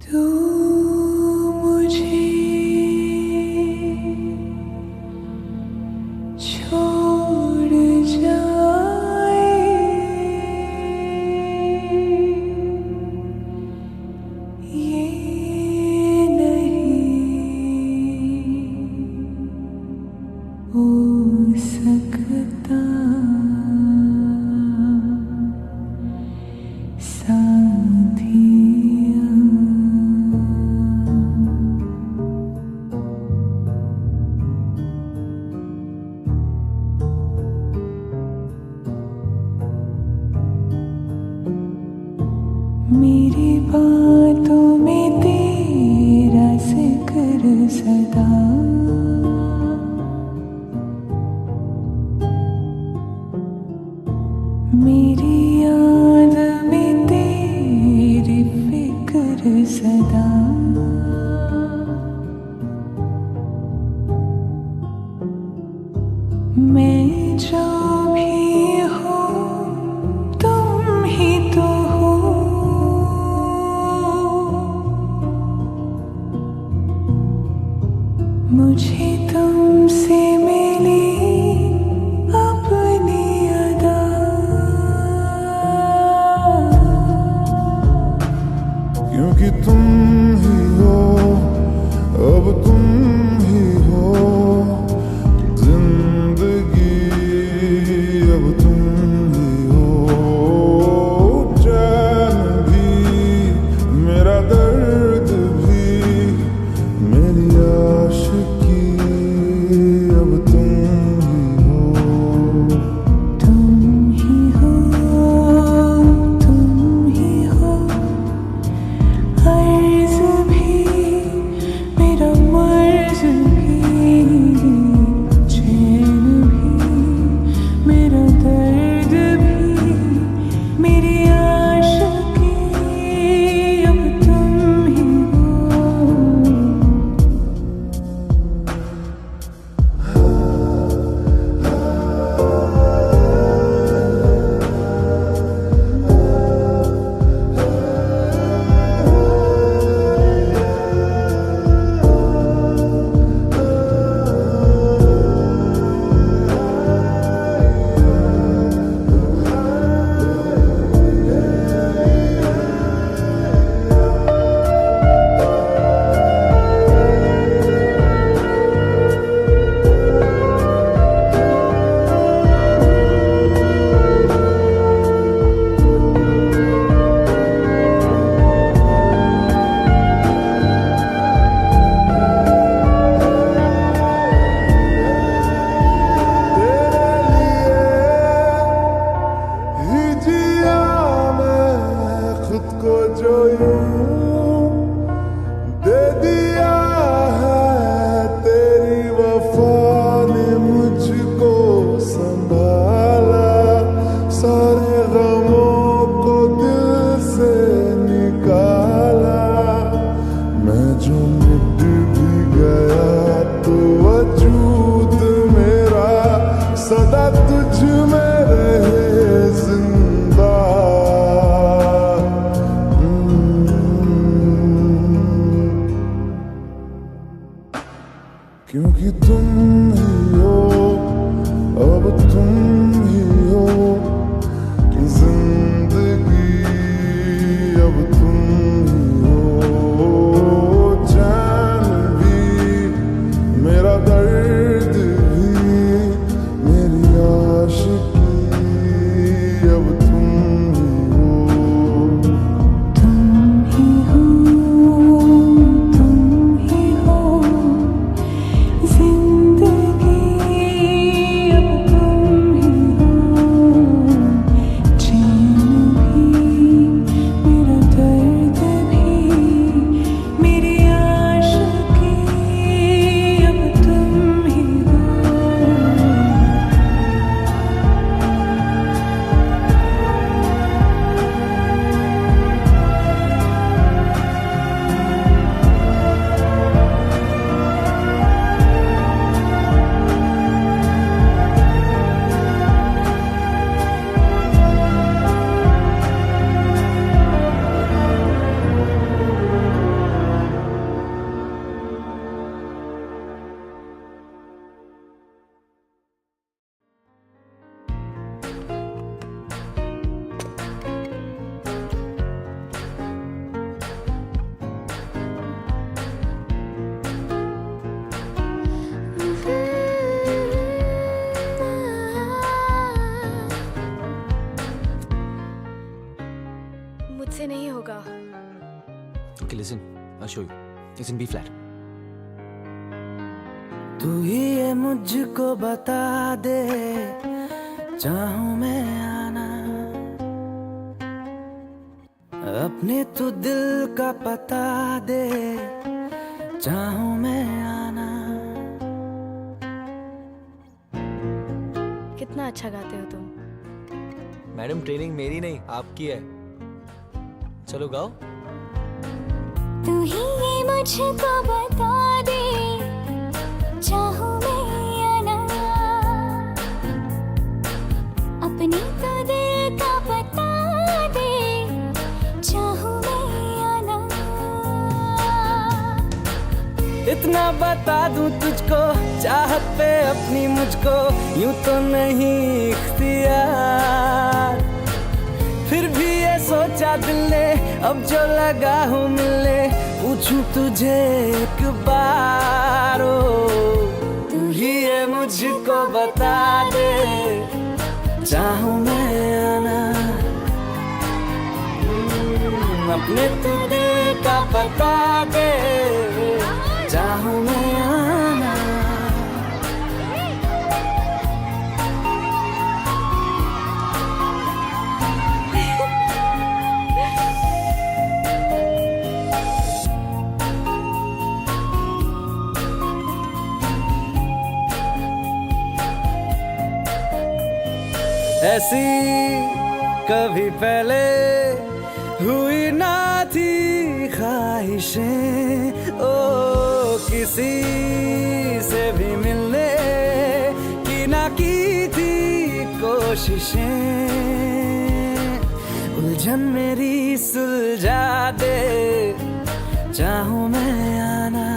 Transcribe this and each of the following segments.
तू मुझे छोड़ जाए, ये नहीं हो सकता। मेरी बातों में तेरा जिक्र सदा, मेरी याद में तेरी फिक्र सदा। मैं जो भी हूँ तुम ही तो हो, मुझे तुमसे मिली अपनी अदा। क्योंकि तुम ही हो, अब तुम ही हो जिंदगी, अब तुम ही हो चैन भी, मेरा दर्द भी, मेरी आशिकी, अब तुम ही हो। तुम ही हो, तुम ही हो, अर्ज़ भी, मेरा मर्ज़ भी, चैन भी, मेरा दर्द भी, मेरी आशिकी, अब तुम ही हो। को जो यूं दे दिया है, तेरी वफा ने मुझको संभाला, सारे गमों को दिल से निकाला। मैं जो मिट भी गया तो वजूद मेरा सदा तुझ में रहे जिंदा। क्योंकि तुम ही हो, अब तुम ही हो जिंदगी, अब तुम ही हो चैन भी, मेरा दर्द भी, मेरी आशिकी, अब तुम ही हो। तुम ही हो, जिंदगी अब तुम ही Okay, listen. I'll show you. It's in B flat. तू ही ये मुझको बता दे, चाहूं मैं आना, अपने तू दिल का पता दे, चाहूं मैं आना। कितना अच्छा गाते हो तुम। मैडम ट्रेनिंग मेरी नहीं आपकी है। चलो गाओ। तू ही ये मुझको बता दे, चाहूं मैं आना, अपनी तो दिल का बता दे, चाहूं मैं आना। इतना बता दूं तुझको, चाहत पे अपनी मुझको यूं तो नहीं इख्तियार, फिर भी ये सोचा दिल ने अब जो लगा हूँ मिलने, पूछूं तुझे एक बार, ओ तू ही ये मुझको बता दे, चाहूं मैं आना, अपने तू दिल का बता दे, चाहूं मैं आना। ऐसी कभी पहले हुई ना थी ख्वाहिशें, ओ किसी से भी मिलने की ना की थी कोशिशें, उलझन मेरी सुलझा दे, चाहूं मैं आना,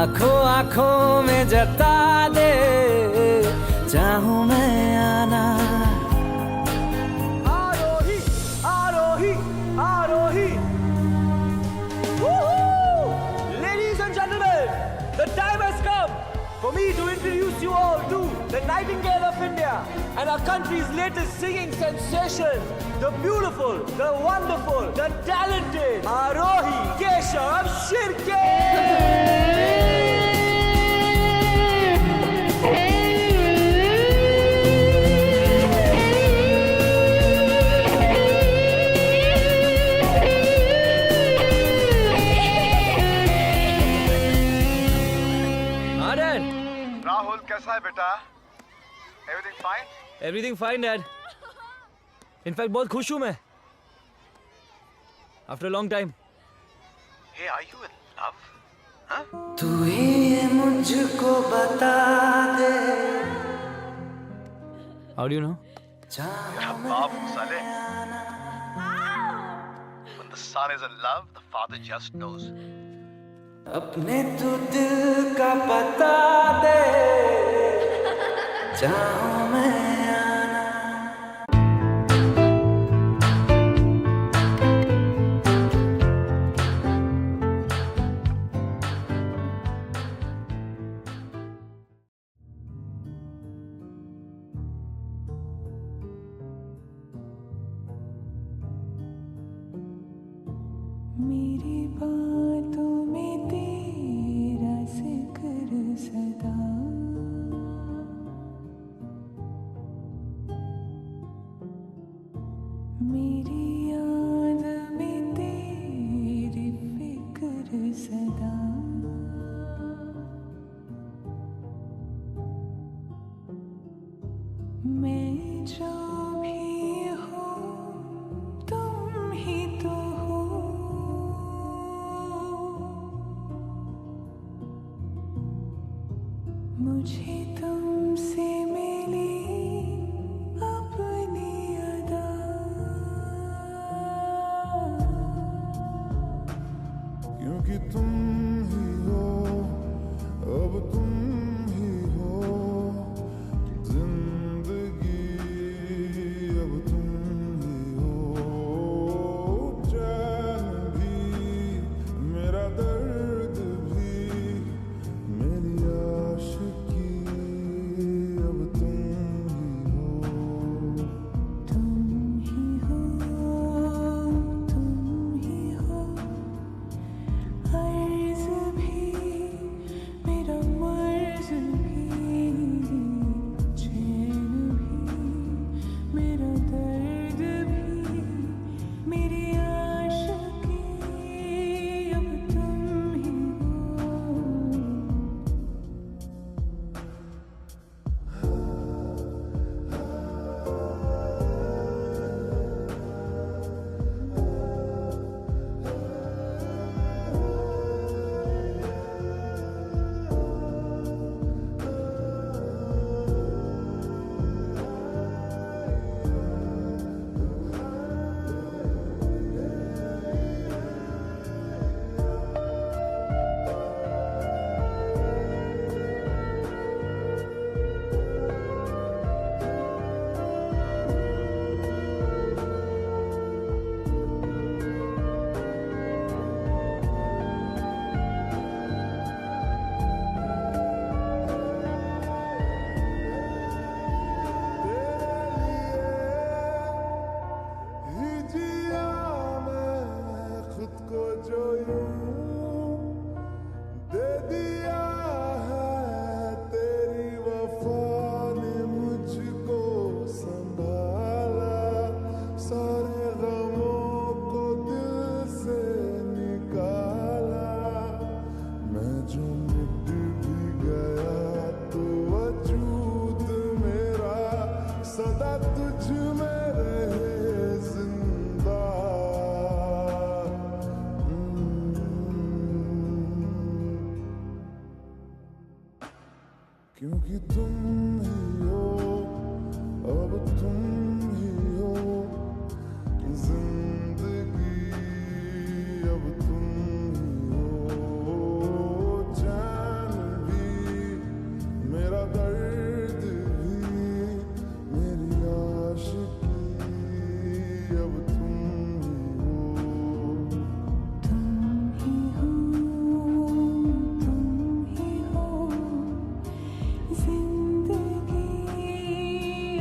आंखों आंखों में जता दे, चाहूं मैं आना। आरोही आरोही आरोही। Ladies and gentlemen, the time has come for me to introduce you all to the Nightingale of India and our country's latest singing sensation, the beautiful, the wonderful, the talented Arohi Keshav Shirke. Rahul कैसा है बेटा? Everything fine? Everything fine, Dad. In fact, बहुत खुश हूँ मैं. After a long time. Hey, are you in love? तू ही ये मुझको बता दे, How do you know? तेरा बाप साले. When the son is in love, the father just knows. अपने तू दिल का पता दे, चाहूं मैं आना। मेरी बातों में तेरा जिक्र सदा, मेरी याद में तेरी फिक्र सदा, मैं जो भी हूँ तुम ही तो हो, मुझे तुमसे मिली अपनी अदा, क्योंकि तुम ही हो, अब तुम ही हो, जिंदगी अब तुम ही हो, चैन भी मेरा दर्द भी, मेरी आशिकी अब तुम ही हो, तुम ही हो, क्योंकि तुम ही हो, अब तुम ही हो जिंदगी, अब तुम ही हो चैन भी, मेरा दर्द भी, मेरी आशिकी, अब तुम ही हो। तुम ही हो जिंदगी,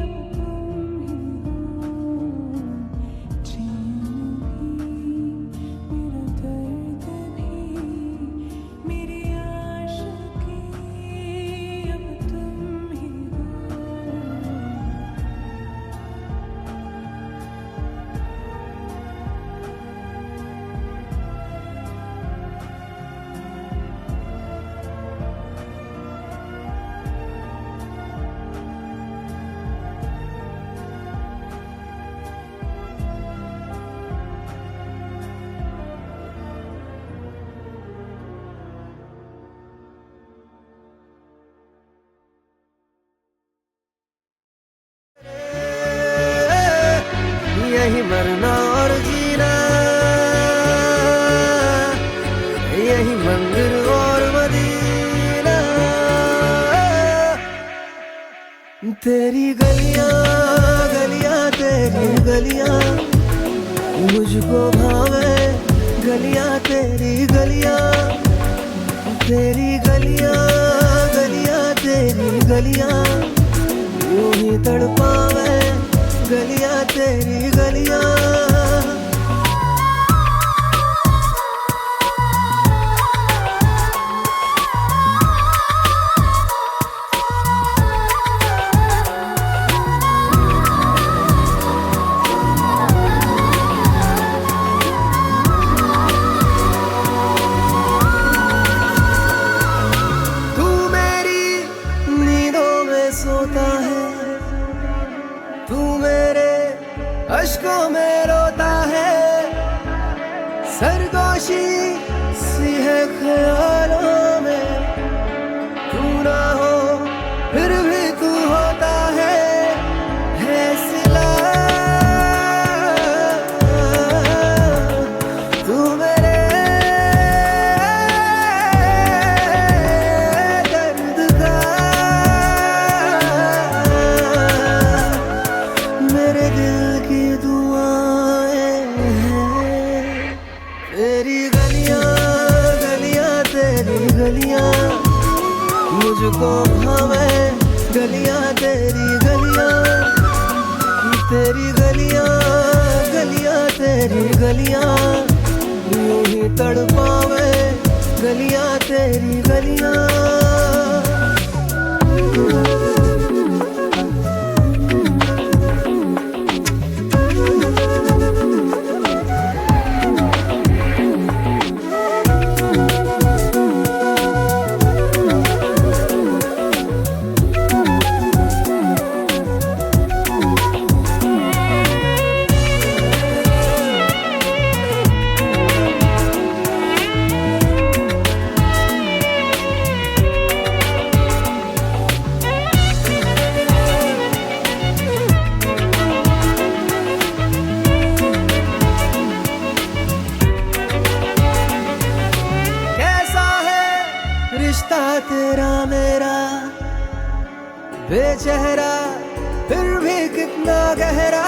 अब तुम ही हो चैन भी, मेरा दर्द भी, मेरी आशिकी, अब तुम ही हो। यही मरना और जीना, यही मंदिर और मदीना, तेरी गलियां गलियां तेरी गलियां मुझको भावे, गलियां तेरी गलियां, तेरी गलियां गलियां तेरी गलियां यूं ही तड़पावे, गलियां तेरी गलियां। तू मेरी नींदों में सोता है, तू मेरे अश्कों में रोता है, सरगोशी सी है ख्यालों में, तू ना हो फिर भी तू होता है सिला, तू मेरे दर्द का, मेरे दिल की दुआएं हैं, तेरी गलियां गलियां तेरी गलियां मुझको भावे, गलियां तेरी गलियां, तेरी गलियां गलियां तेरी गलियां यूं ही तड़पावे, गलियां तेरी गलियां। रिश्ता तेरा मेरा बेचेहरा फिर भी कितना गहरा,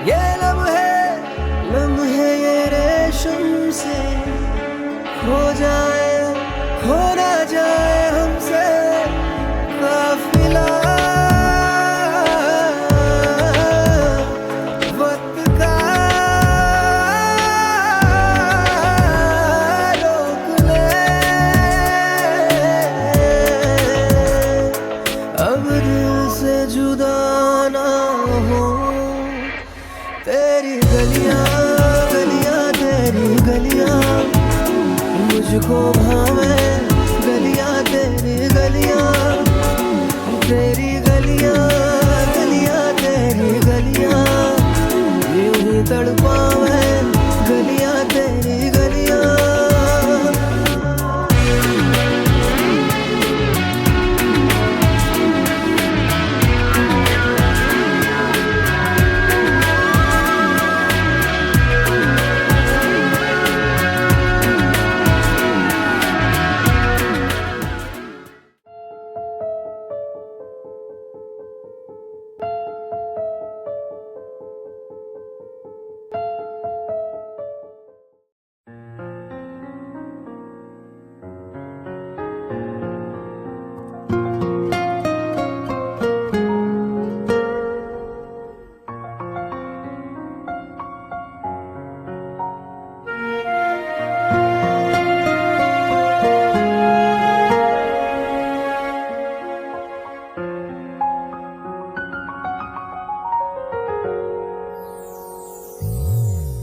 ये लम्हे ये रेशम से खो जाए, खो ना जाए हमसे काफिला, वक्त का रोक ले, अब दिल से जुदा ना हो, तेरी गलियां गलियां तेरी गलियां मुझको भावे, गलियां तेरी गलियां, तेरी गलियां गलियां तेरी गलियां यूं ही तड़पावे, गलियां तेरी गलियां।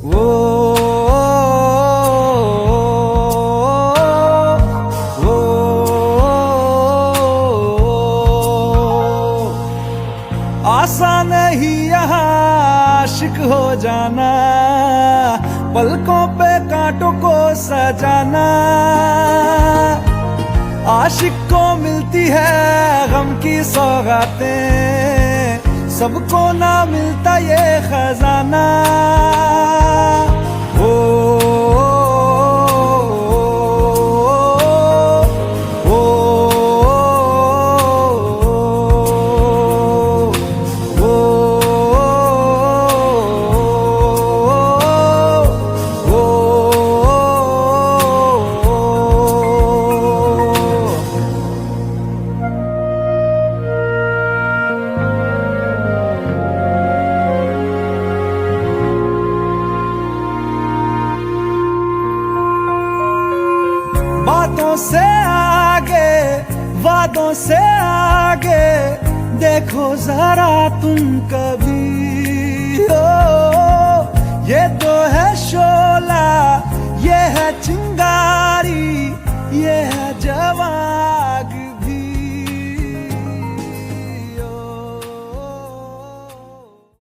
वो आसान नहीं यहाँ आशिक हो जाना, पलकों पे कांटों को सजाना। आशिक को मिलती है गम की सौगातें, सबको ना मिलता ये खजाना। ओ बातों से आगे, वादों से आगे, देखो जरा तुम कभी। ओ ये तो है शो